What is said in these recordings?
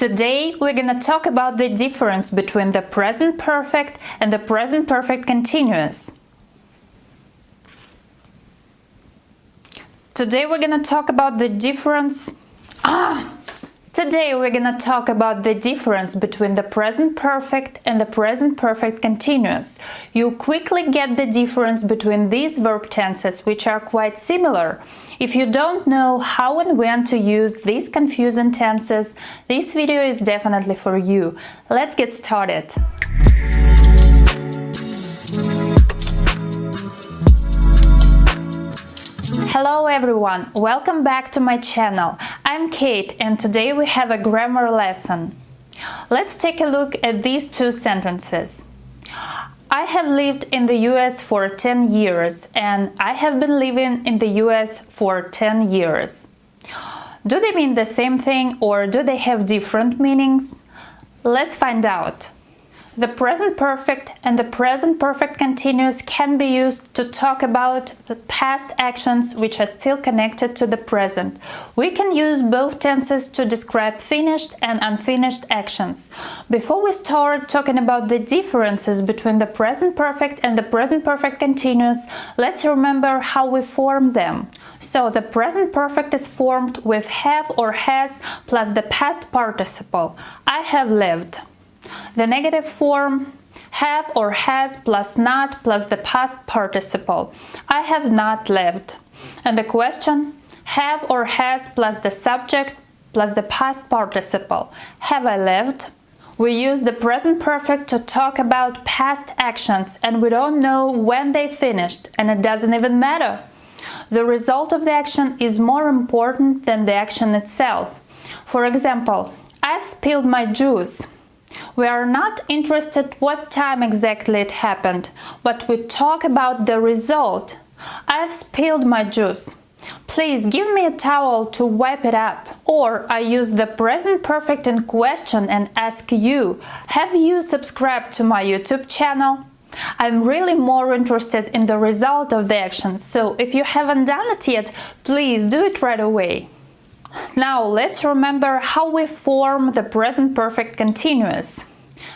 Today we're gonna talk about the difference between the present perfect and the present perfect continuous. Today we're gonna talk about the difference between the present perfect and the present perfect continuous. You quickly get the difference between these verb tenses, which are quite similar. If you don't know how and when to use these confusing tenses, this video is definitely for you. Let's get started. Hello everyone, welcome back to my channel. I'm Kate and today we have a grammar lesson. Let's take a look at these two sentences. I have lived in the US for 10 years and I have been living in the US for 10 years. Do they mean the same thing or do they have different meanings? Let's find out. The present perfect and the present perfect continuous can be used to talk about the past actions which are still connected to the present. We can use both tenses to describe finished and unfinished actions. Before we start talking about the differences between the present perfect and the present perfect continuous, let's remember how we form them. So the present perfect is formed with have or has plus the past participle. I have lived. The negative form, have or has plus not plus the past participle. I have not lived. And the question, have or has plus the subject plus the past participle. Have I lived? We use the present perfect to talk about past actions and we don't know when they finished and it doesn't even matter. The result of the action is more important than the action itself. For example, I've spilled my juice. We are not interested what time exactly it happened, but we talk about the result. I've spilled my juice. Please give me a towel to wipe it up. Or I use the present perfect in question and ask you, have you subscribed to my YouTube channel? I'm really more interested in the result of the action, so if you haven't done it yet, please do it right away. Now let's remember how we form the present perfect continuous.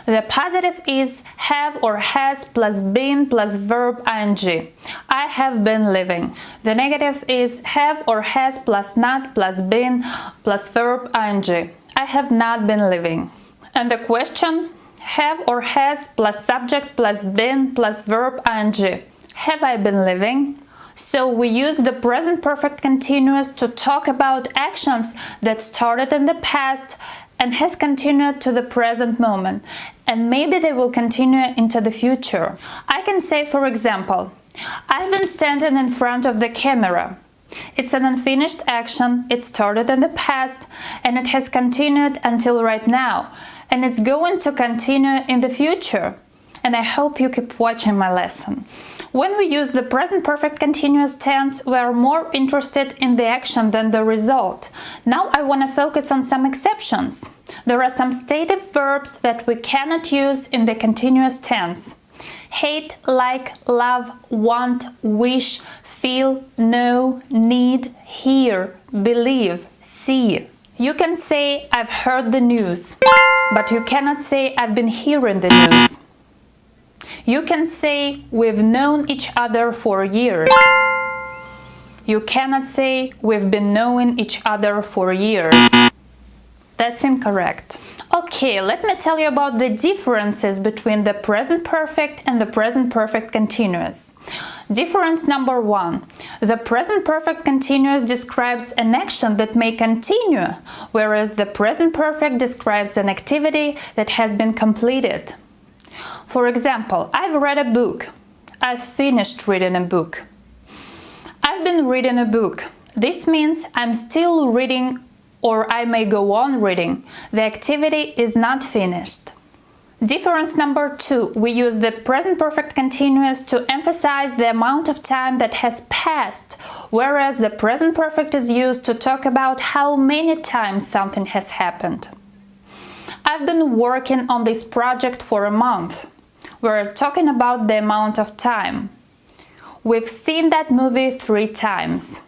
The positive is have or has plus been plus verb ing. I have been living. The negative is have or has plus not plus been plus verb ing. I have not been living. And the question, have or has plus subject plus been plus verb ing. Have I been living? So we use the present perfect continuous to talk about actions that started in the past and has continued to the present moment, and maybe they will continue into the future. I can say, for example, I've been standing in front of the camera. It's an unfinished action, it started in the past and it has continued until right now, and it's going to continue in the future. And I hope you keep watching my lesson. When we use the present perfect continuous tense, we are more interested in the action than the result. Now I want to focus on some exceptions. There are some stative verbs that we cannot use in the continuous tense. Hate, like, love, want, wish, feel, know, need, hear, believe, see. You can say I've heard the news, but you cannot say I've been hearing the news. You can say we've known each other for years. You cannot say we've been knowing each other for years. That's incorrect. Okay, let me tell you about the differences between the present perfect and the present perfect continuous. Difference number one. The present perfect continuous describes an action that may continue, whereas the present perfect describes an activity that has been completed. For example, I've read a book. I've finished reading a book. I've been reading a book. This means I'm still reading or I may go on reading. The activity is not finished. Difference number two. We use the present perfect continuous to emphasize the amount of time that has passed, whereas the present perfect is used to talk about how many times something has happened. I've been working on this project for a month. We're talking about the amount of time. We've seen that movie 3 times.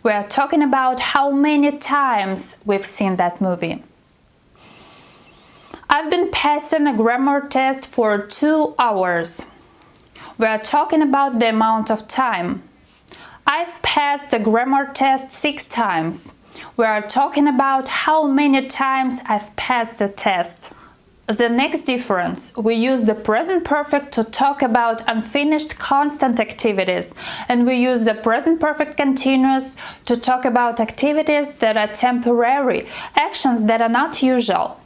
We're talking about how many times we've seen that movie. I've been passing a grammar test for 2 hours. We are talking about the amount of time. I've passed the grammar test 6 times. We are talking about how many times I've passed the test. The next difference, we use the present perfect to talk about unfinished constant activities, and we use the present perfect continuous to talk about activities that are temporary, actions that are not usual.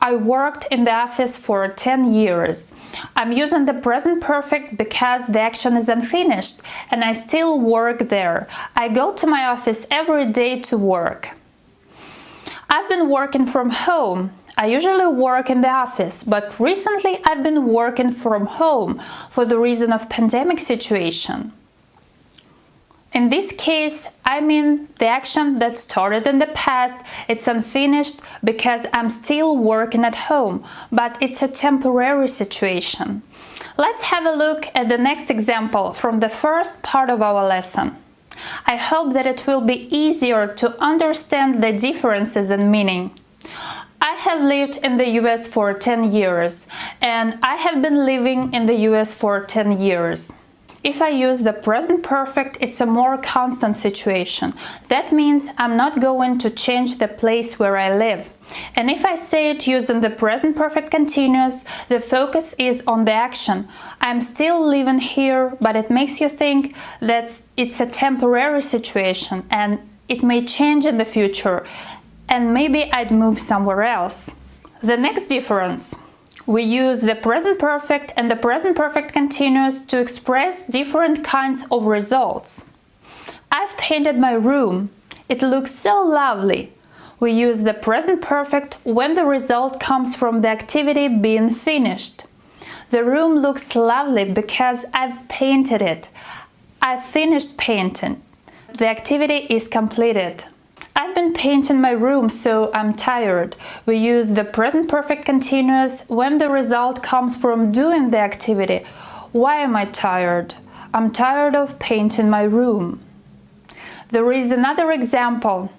I worked in the office for 10 years. I'm using the present perfect because the action is unfinished and I still work there. I go to my office every day to work. I've been working from home. I usually work in the office, but recently I've been working from home for the reason of pandemic situation. In this case, I mean the action that started in the past, it's unfinished because I'm still working at home, but it's a temporary situation. Let's have a look at the next example from the first part of our lesson. I hope that it will be easier to understand the differences in meaning. I have lived in the US for 10 years, and I have been living in the US for 10 years. If I use the present perfect, it's a more constant situation. That means I'm not going to change the place where I live. And if I say it using the present perfect continuous, the focus is on the action. I'm still living here, but it makes you think that it's a temporary situation and it may change in the future, and maybe I'd move somewhere else. The next difference. We use the present perfect and the present perfect continuous to express different kinds of results. I've painted my room. It looks so lovely. We use the present perfect when the result comes from the activity being finished. The room looks lovely because I've painted it. I've finished painting. The activity is completed. I've been painting my room, so I'm tired. We use the present perfect continuous when the result comes from doing the activity. Why am I tired? I'm tired of painting my room. There is another example.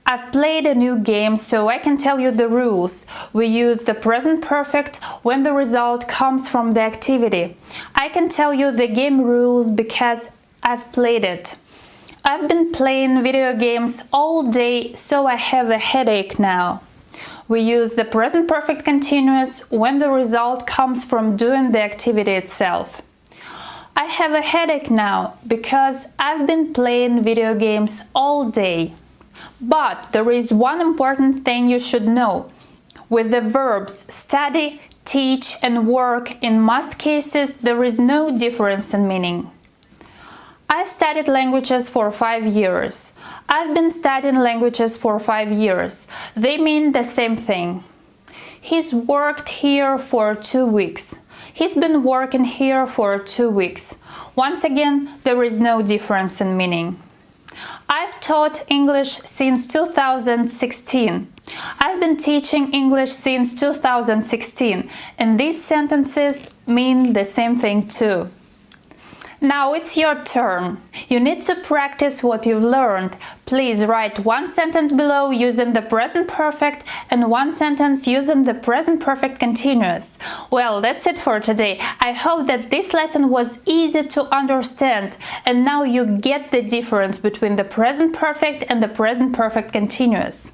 I've played a new game, so I can tell you the rules. We use the present perfect when the result comes from the activity. I can tell you the game rules because I've played it. I've been playing video games all day, so I have a headache now. We use the present perfect continuous when the result comes from doing the activity itself. I have a headache now because I've been playing video games all day. But there is one important thing you should know. With the verbs study, teach, and work, in most cases there is no difference in meaning. I've studied languages for 5 years. I've been studying languages for 5 years. They mean the same thing. He's worked here for 2 weeks. He's been working here for 2 weeks. Once again, there is no difference in meaning. I've taught English since 2016. I've been teaching English since 2016, and these sentences mean the same thing too. Now it's your turn. You need to practice what you've learned. Please write one sentence below using the present perfect and one sentence using the present perfect continuous. Well, that's it for today. I hope that this lesson was easy to understand and now you get the difference between the present perfect and the present perfect continuous.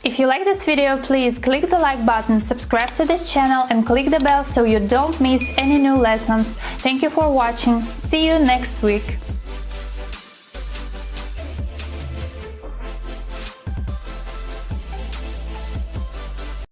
If you like this video, please click the like button, subscribe to this channel and click the bell so you don't miss any new lessons. Thank you for watching. See you next week.